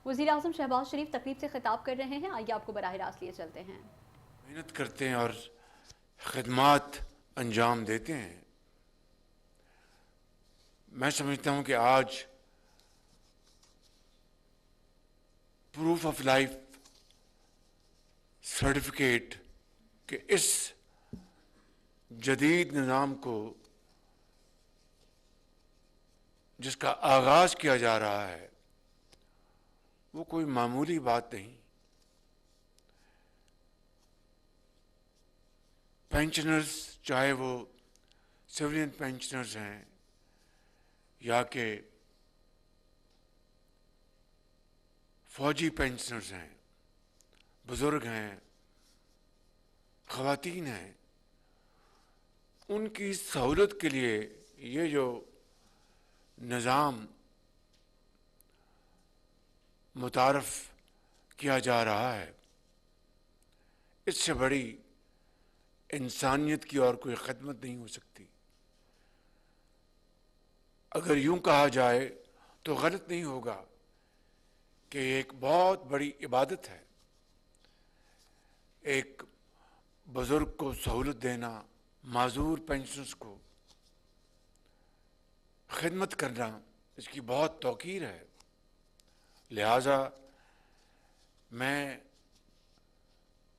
وزیر اعظم شہباز شریف تقریب سے خطاب کر رہے ہیں، آئیے آپ کو براہ راست لیے چلتے ہیں۔ محنت کرتے ہیں اور خدمات انجام دیتے ہیں۔ میں سمجھتا ہوں کہ آج پروف آف لائف سرٹیفکیٹ کے اس جدید نظام کو جس کا آغاز کیا جا رہا ہے وہ کوئی معمولی بات نہیں۔ پینشنرز چاہے وہ سویلین پینشنرز ہیں یا کہ فوجی پینشنرز ہیں، بزرگ ہیں، خواتین ہیں، ان کی سہولت کے لیے یہ جو نظام متعارف کیا جا رہا ہے، اس سے بڑی انسانیت کی اور کوئی خدمت نہیں ہو سکتی۔ اگر یوں کہا جائے تو غلط نہیں ہوگا کہ یہ ایک بہت بڑی عبادت ہے۔ ایک بزرگ کو سہولت دینا، معذور پینشنرز کو خدمت کرنا، اس کی بہت توقیر ہے۔ لہذا میں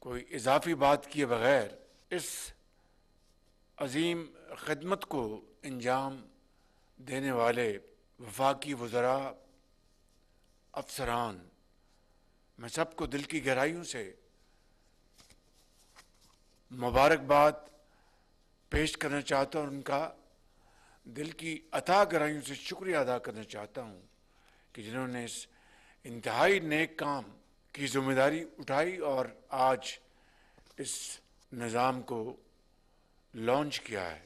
کوئی اضافی بات کیے بغیر اس عظیم خدمت کو انجام دینے والے وفاقی وزراء، افسران، میں سب کو دل کی گہرائیوں سے مبارکباد پیش کرنا چاہتا ہوں، ان کا دل کی اتھاہ گہرائیوں سے شکریہ ادا کرنا چاہتا ہوں کہ جنہوں نے اس انتہائی نیک کام کی ذمہ داری اٹھائی اور آج اس نظام کو لانچ کیا ہے۔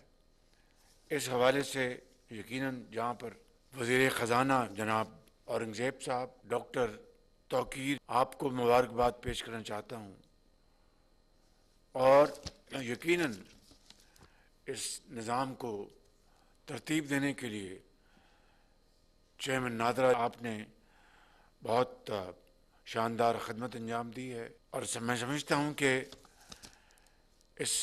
اس حوالے سے یقیناً جہاں پر وزیر خزانہ جناب اورنگزیب صاحب، ڈاکٹر توقیر، آپ کو مبارکباد پیش کرنا چاہتا ہوں، اور یقیناً اس نظام کو ترتیب دینے کے لیے چیئرمین نادرا، آپ نے بہت شاندار خدمت انجام دی ہے، اور میں سمجھتا ہوں کہ اس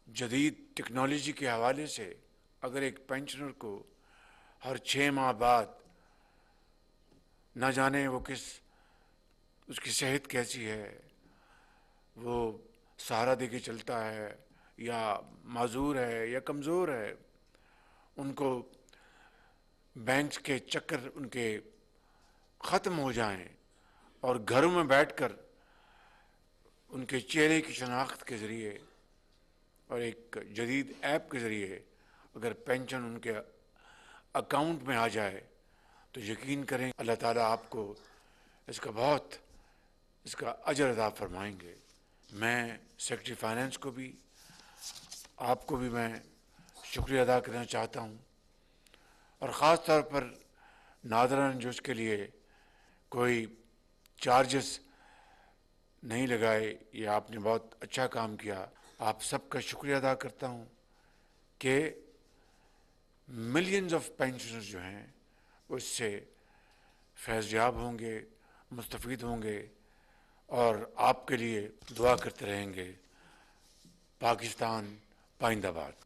جدید ٹیکنالوجی کے حوالے سے اگر ایک پینشنر کو ہر 6 ماہ بعد نہ جانے وہ اس کی صحت کیسی ہے، وہ سہارا دے کے چلتا ہے یا معذور ہے یا کمزور ہے، ان کو بینکس کے چکر ان کے ختم ہو جائیں اور گھروں میں بیٹھ کر ان کے چہرے کی شناخت کے ذریعے اور ایک جدید ایپ کے ذریعے اگر پینشن ان کے اکاؤنٹ میں آ جائے تو یقین کریں اللہ تعالیٰ آپ کو اس کا اجر عطا فرمائیں گے۔ میں سیکرٹری فائنانس کو بھی، آپ کو بھی میں شکریہ ادا کرنا چاہتا ہوں، اور خاص طور پر نادرا نے جو اس کے لیے کوئی چارجز نہیں لگائے، یہ آپ نے بہت اچھا کام کیا۔ آپ سب کا شکریہ ادا کرتا ہوں کہ ملینز آف پینشنرز جو ہیں وہ اس سے فیض یاب ہوں گے، مستفید ہوں گے، اور آپ کے لیے دعا کرتے رہیں گے۔ پاکستان پائندہ باد۔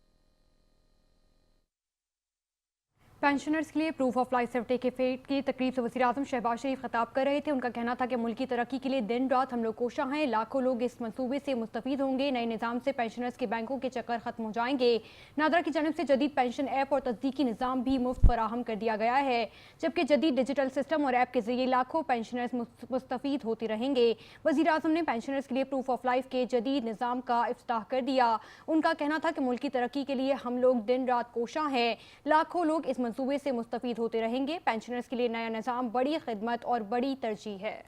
پینشنرز کے لیے پروف آف لائف سرٹیفکیٹ کی تقریب سے وزیر اعظم شہباز شریف خطاب کر رہے تھے۔ ان کا کہنا تھا کہ ملکی ترقی کے لیے دن رات ہم لوگ کوشاں ہیں، لاکھوں لوگ اس منصوبے سے مستفید ہوں گے، نئے نظام سے پینشنرز کے بینکوں کے چکر ختم ہو جائیں گے۔ نادرا کی جانب سے جدید پینشن ایپ اور تصدیقی نظام بھی مفت فراہم کر دیا گیا ہے، جبکہ جدید ڈیجیٹل سسٹم اور ایپ کے ذریعے لاکھوں پینشنرز مستفید ہوتے رہیں گے۔ وزیر اعظم نے پینشنرز کے لیے پروف آف لائف کے جدید نظام کا افتتاح کر دیا۔ ان کا کہنا تھا کہ ملکی ترقی کے لیے ہم لوگ دن رات کوشاں ہیں، لاکھوں لوگ اس منصوبے سے مستفید ہوتے رہیں گے۔ پینشنرز کے لیے نیا نظام بڑی خدمت اور بڑی ترجیح ہے۔